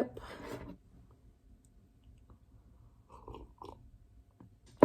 up?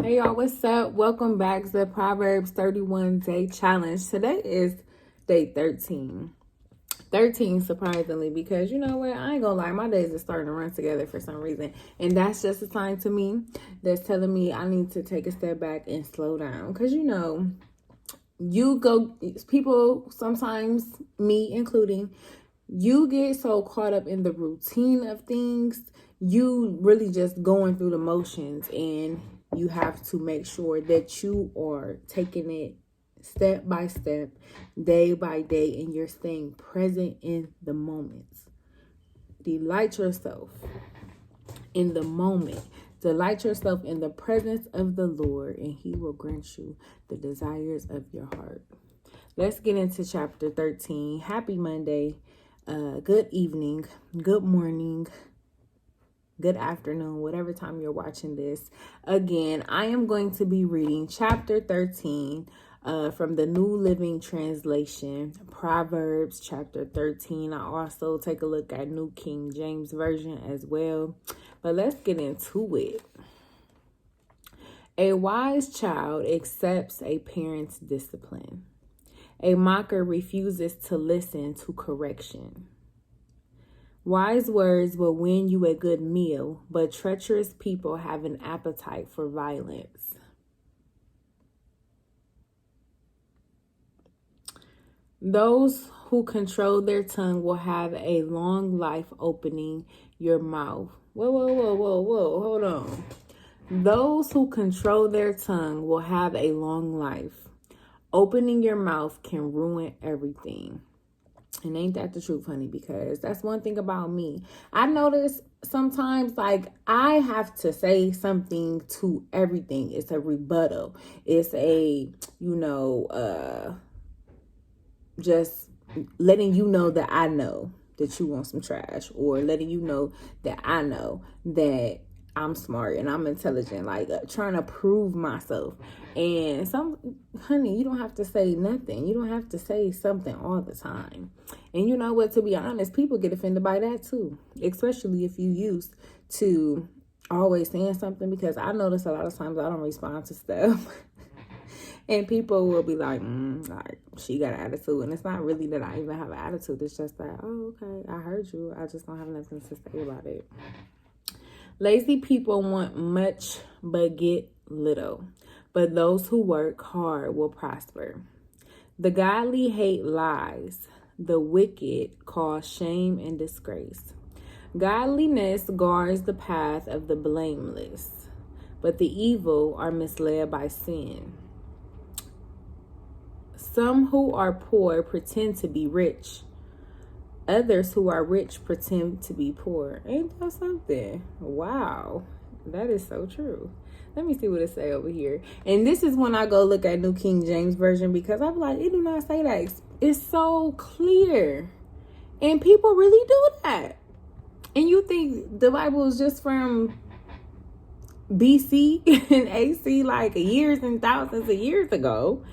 Hey y'all, what's up? Welcome back to the Proverbs 31 Day Challenge. Today is day 13. 13 surprisingly, because you know what? I ain't gonna lie, my days are starting to run together for some reason. And that's just a sign to me that's telling me I need to take a step back and slow down. Because people sometimes, me including, you get so caught up in the routine of things, you really just going through the motions, and you have to make sure that you are taking it step by step, day by day, and you're staying present in the moments. Delight yourself in the moment. Delight yourself in the presence of the Lord, and He will grant you the desires of your heart. Let's get into chapter 13. Happy Monday. Good evening, good morning, good afternoon, whatever time you're watching this. Again, I am going to be reading chapter 13 from the New Living Translation, Proverbs chapter 13. I also take a look at New King James Version as well. But let's get into it. A wise child accepts a parent's discipline. A mocker refuses to listen to correction. Wise words will win you a good meal, but treacherous people have an appetite for violence. Those who control their tongue will have a long life opening your mouth. Whoa, hold on. Those who control their tongue will have a long life. Opening your mouth can ruin everything. And ain't that the truth, honey? Because that's one thing about me. I notice sometimes, like, I have to say something to everything. It's a rebuttal. It's a, just letting you know that I know that you want some trash, or letting you know that I know that I'm smart and I'm intelligent, like trying to prove myself. And honey, you don't have to say nothing. You don't have to say something all the time. And you know what, to be honest, people get offended by that too, especially if you used to always saying something, because I notice a lot of times I don't respond to stuff. And people will be like, she got an attitude. And it's not really that I even have an attitude. It's just that, oh, okay, I heard you. I just don't have nothing to say about it. Lazy people want much but get little, but those who work hard will prosper. The godly hate lies. The wicked cause shame and disgrace. Godliness guards the path of the blameless, but the evil are misled by sin. Some who are poor pretend to be rich. Others who are rich pretend to be poor. Ain't that something? Wow. That is so true. Let me see what it say over here. And this is when I go look at New King James Version, because I'm like, it do not say that. It's so clear. And people really do that. And you think the Bible is just from BC and AC, like years and thousands of years ago.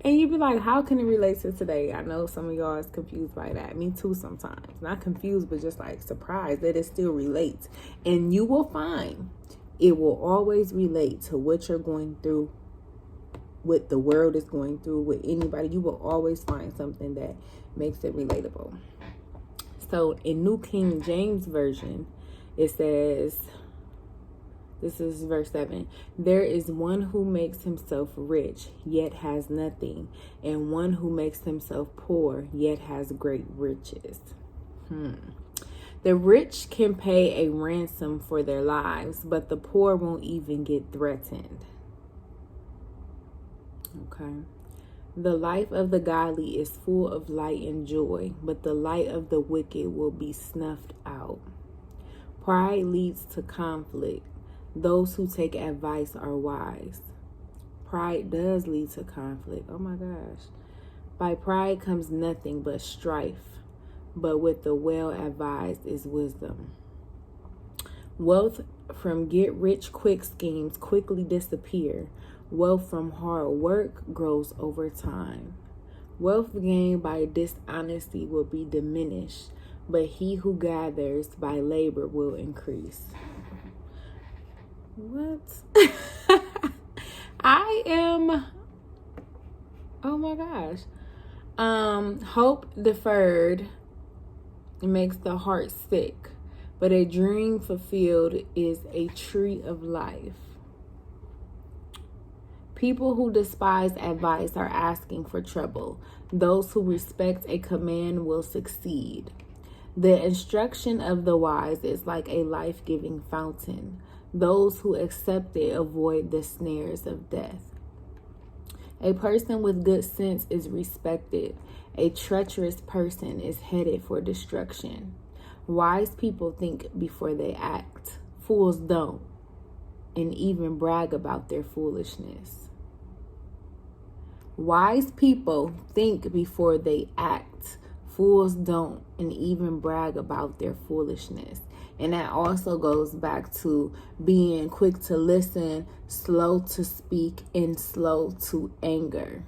And you'd be like, how can it relate to today? I know some of y'all is confused by that. Me too sometimes. Not confused, but just like surprised that it still relates. And you will find it will always relate to what you're going through, what the world is going through, with anybody. You will always find something that makes it relatable. So in New King James Version, it says, this is verse 7. There is one who makes himself rich, yet has nothing, and one who makes himself poor, yet has great riches. The rich can pay a ransom for their lives, but the poor won't even get threatened. Okay. The life of the godly is full of light and joy, but the light of the wicked will be snuffed out. Pride leads to conflict. Those who take advice are wise. Pride does lead to conflict. Oh my gosh. By pride comes nothing but strife, but with the well-advised is wisdom. Wealth from get-rich-quick schemes quickly disappear. Wealth from hard work grows over time. Wealth gained by dishonesty will be diminished, but he who gathers by labor will increase. What? I am, oh my gosh. Hope deferred makes the heart sick, but a dream fulfilled is a tree of life. People who despise advice are asking for trouble. Those who respect a command will succeed. The instruction of the wise is like a life-giving fountain. Those who accept it avoid the snares of death. A person with good sense is respected. A treacherous person is headed for destruction. Wise people think before they act. Fools don't, and even brag about their foolishness. Wise people think before they act. Fools don't, and even brag about their foolishness. And that also goes back to being quick to listen, slow to speak, and slow to anger.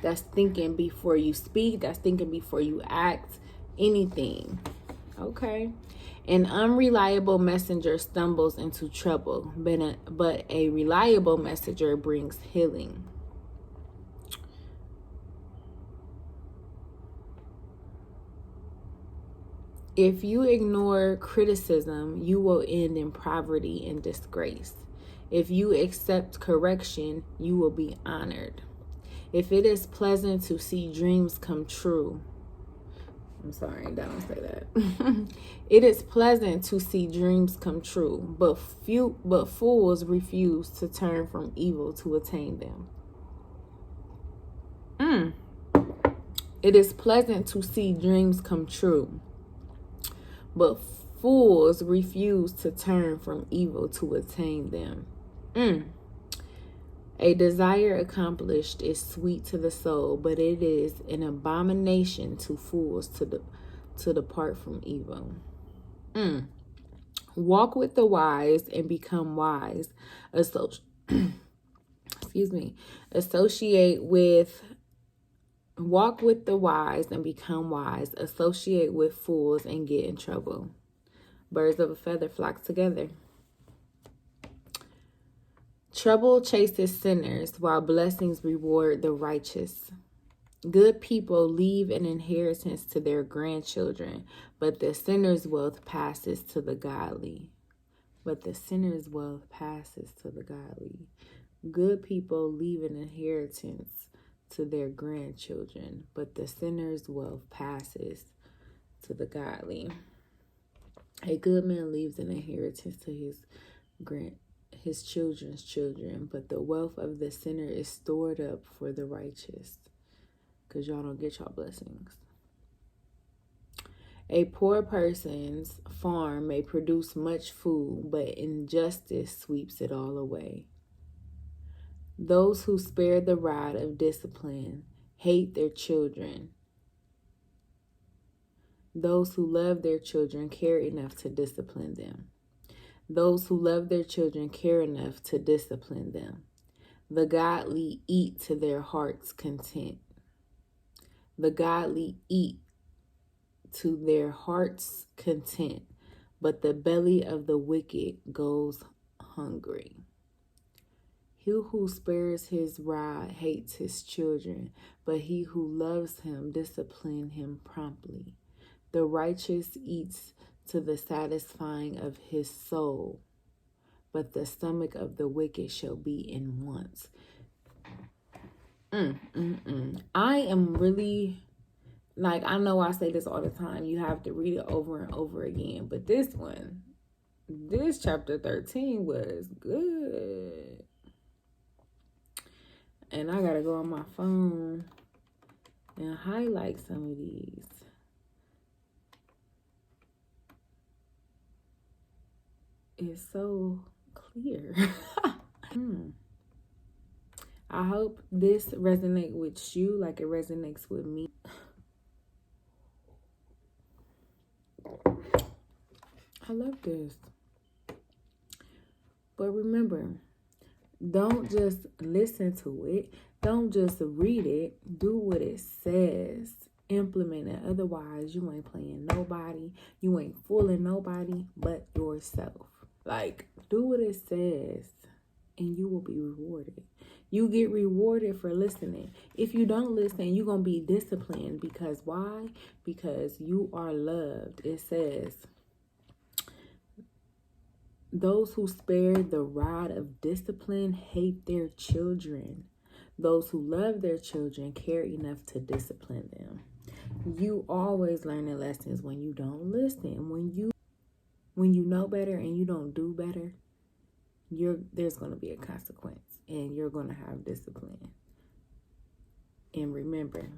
That's thinking before you speak. That's thinking before you act. Anything. Okay. An unreliable messenger stumbles into trouble, but a reliable messenger brings healing. If you ignore criticism, you will end in poverty and disgrace. If you accept correction, you will be honored. If it is pleasant to see dreams come true, I'm sorry, don't say that. It is pleasant to see dreams come true, but fools refuse to turn from evil to attain them. It is pleasant to see dreams come true, but fools refuse to turn from evil to attain them. A desire accomplished is sweet to the soul, but it is an abomination to fools to depart from evil. Walk with the wise and become wise. Walk with the wise and become wise. Associate with fools and get in trouble. Birds of a feather flock together. Trouble chases sinners, while blessings reward the righteous. Good people leave an inheritance to their grandchildren, but the sinner's wealth passes to the godly. Good people leave an inheritance to their grandchildren, but the sinner's wealth passes to the godly. A good man leaves an inheritance to his children's children, but the wealth of the sinner is stored up for the righteous, because y'all don't get y'all blessings. A poor person's farm may produce much food, but injustice sweeps it all away. Those who spare the rod of discipline hate their children. Those who love their children care enough to discipline them. Those who love their children care enough to discipline them. The godly eat to their heart's content. The godly eat to their heart's content, but the belly of the wicked goes hungry. He who spares his rod hates his children, but he who loves him disciplines him promptly. The righteous eats to the satisfying of his soul, but the stomach of the wicked shall be in want. I am really, I know I say this all the time, you have to read it over and over again, but this chapter 13 was good. And I gotta go on my phone and highlight some of these. It's so clear. I hope this resonates with you like it resonates with me. I love this. But remember, don't just listen to it. Don't just read it. Do what it says Implement it. Otherwise, you ain't playing nobody. You ain't fooling nobody but yourself. Like, do what it says and you will be rewarded. You get rewarded for listening. If you don't listen, you're going to be disciplined. Because why? Because you are loved. It says, those who spare the rod of discipline hate their children. Those who love their children care enough to discipline them. You always learning lessons when you don't listen. When you know better and you don't do better, there's going to be a consequence and you're going to have discipline. And remember,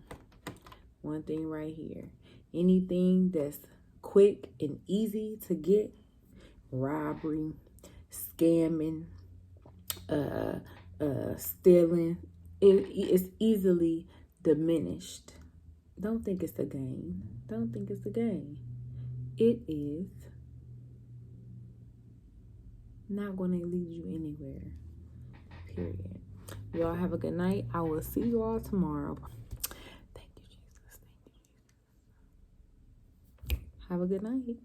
one thing right here, anything that's quick and easy to get, robbery, scamming, stealing, it's easily diminished. Don't think it's a game. Don't think it's a game. It is not going to lead you anywhere. Period. Y'all have a good night. I will see you all tomorrow. Thank you, Jesus. Thank you, Jesus. Have a good night.